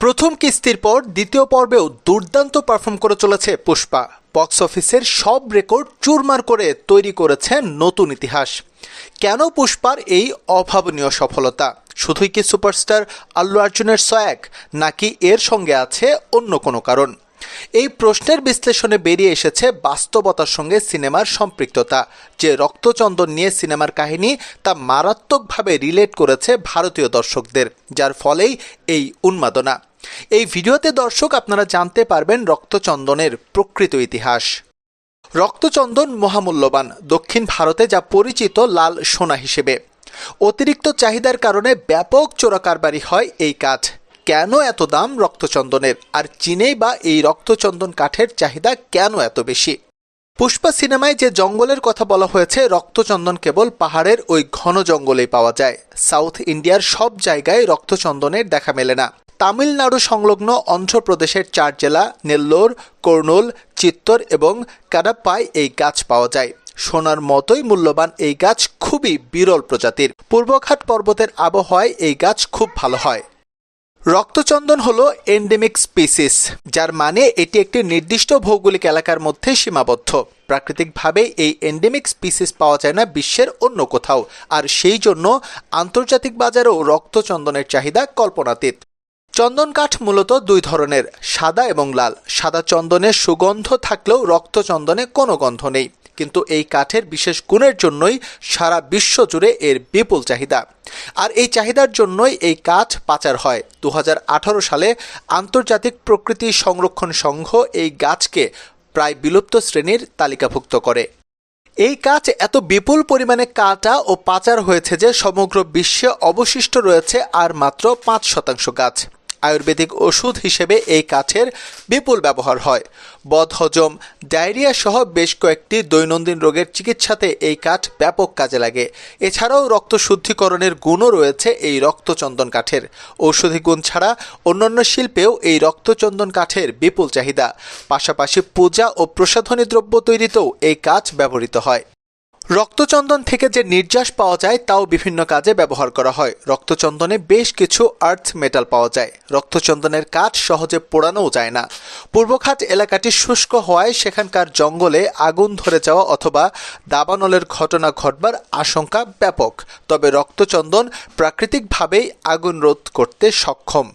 প্রথম কিস্তির পর দ্বিতীয় পর্বেও দুর্দান্ত পারফর্ম করে চলেছে পুষ্পা। বক্স অফিসের সব রেকর্ড চুরমার করে তৈরি করেছে নতুন ইতিহাস। কেন পুষ্পার এই অভাবনীয় সফলতা? শুধুই কি সুপারস্টার আল্লু অর্জুনের সয়াগ, নাকি এর সঙ্গে আছে অন্য কোনো কারণ? এই প্রশ্নের বিশ্লেষণে বেরিয়ে এসেছে বাস্তবতার সঙ্গে সিনেমার সম্পৃক্ততা। যে রক্তচন্দন নিয়ে সিনেমার কাহিনী তা মারাত্মকভাবে রিলেট করেছে ভারতীয় দর্শকদের, যার ফলেই এই উন্মাদনা। এই ভিডিওতে দর্শক আপনারা জানতে পারবেন রক্তচন্দনের প্রকৃত ইতিহাস। রক্তচন্দন মহামূল্যবান, দক্ষিণ ভারতে যা পরিচিত লাল সোনা হিসেবে। অতিরিক্ত চাহিদার কারণে ব্যাপক চোরাকারবারি হয় এই কাঠ। কেন এত দাম রক্তচন্দনের? আর চীনেই বা এই রক্তচন্দন কাঠের চাহিদা কেন এত বেশি? পুষ্পা সিনেমায় যে জঙ্গলের কথা বলা হয়েছে, রক্তচন্দন কেবল পাহাড়ের ওই ঘন জঙ্গলেই পাওয়া যায়। সাউথ ইন্ডিয়ার সব জায়গায় রক্তচন্দনের দেখা মেলে না। তামিলনাড়ু সংলগ্ন অন্ধ্রপ্রদেশের 4 জেলা নেল্লোর, কর্নুল, চিত্তর এবং কাডাপ্পায় এই গাছ পাওয়া যায়। সোনার মতোই মূল্যবান এই গাছ খুবই বিরল প্রজাতির। পূর্বঘাট পর্বতের আবহাওয়ায় এই গাছ খুব ভালো হয়। রক্তচন্দন হলো এন্ডেমিক স্পিসিস, যার মানে এটি একটি নির্দিষ্ট ভৌগোলিক এলাকার মধ্যে সীমাবদ্ধ। প্রাকৃতিকভাবে এই এন্ডেমিক স্পিসিস পাওয়া যায় না বিশ্বের অন্য কোথাও, আর সেই জন্য আন্তর্জাতিক বাজারেও রক্তচন্দনের চাহিদা কল্পনাতীত। চন্দন কাঠ মূলত দুই ধরনের, সাদা এবং লাল। সাদা চন্দনের সুগন্ধ থাকলেও রক্তচন্দনে কোনো গন্ধ নেই, কিন্তু এই কাঠের বিশেষ গুণের জন্যই সারা বিশ্ব জুড়ে এর বিপুল চাহিদা। আর এই চাহিদার জন্যই এই কাঠ পাচার হয়। 2018 সালে আন্তর্জাতিক প্রকৃতি সংরক্ষণ সংঘ এই গাছকে প্রায় বিলুপ্ত শ্রেণীর তালিকাভুক্ত করে। এই গাছ এত বিপুল পরিমাণে কাটা ও পাচার হয়েছে যে সমগ্র বিশ্বে অবশিষ্ট রয়েছে আর মাত্র 5% গাছ। আয়ুর্বেদিক ওষুধ হিসেবে এই কাঠের বিপুল ব্যবহার হয়। বদহজম, ডায়রিয়া সহ বেশ কয়েকটি দৈনন্দিন রোগের চিকিৎসাতে এই কাঠ ব্যাপক কাজে লাগে। এছাড়াও রক্ত শুদ্ধিকরণের গুণও রয়েছে এই রক্তচন্দন কাঠের। ঔষধি গুণ ছাড়া অন্যান্য শিল্পেও এই রক্তচন্দন কাঠের বিপুল চাহিদা। পাশাপাশি পূজা ও প্রসাধনী দ্রব্য তৈরিতেও এই কাঠ ব্যবহৃত হয়। রক্তচন্দন থেকে যে নির্যাস পাওয়া যায় তাও বিভিন্ন কাজে ব্যবহার করা হয়। রক্তচন্দনে বেশ কিছু আর্থ মেটাল পাওয়া যায়। রক্তচন্দনের কাঠ সহজে পোড়ানোও যায় না। পূর্বঘাট এলাকাটি শুষ্ক হওয়ায় সেখানকার জঙ্গলে আগুন ধরে যাওয়া অথবা দাবানলের ঘটনা ঘটবার আশঙ্কা ব্যাপক। তবে রক্তচন্দন প্রাকৃতিকভাবেই আগুন রোধ করতে সক্ষম।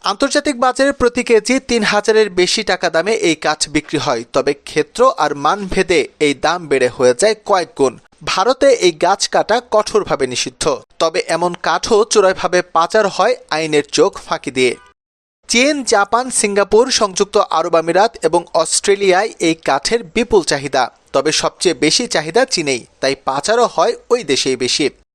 আন্তর্জাতিক বাজারে প্রতি কেজি 3000-এর বেশি টাকা দামে এই কাঠ বিক্রি হয়। তবে ক্ষেত্র আর মান ভেদে এই দাম বেড়ে হয়ে যায় কয়েক গুণ। ভারতে এই গাছ কাটা কঠোরভাবে নিষিদ্ধ, তবে এমন কাঠও চোরাইভাবে পাচার হয় আইনের চোখ ফাঁকি দিয়ে। চীন, জাপান, সিঙ্গাপুর, সংযুক্ত আরব আমিরাত এবং অস্ট্রেলিয়ায় এই কাঠের বিপুল চাহিদা। তবে সবচেয়ে বেশি চাহিদা চীনেই, তাই পাচারও হয় ওই দেশেই বেশি।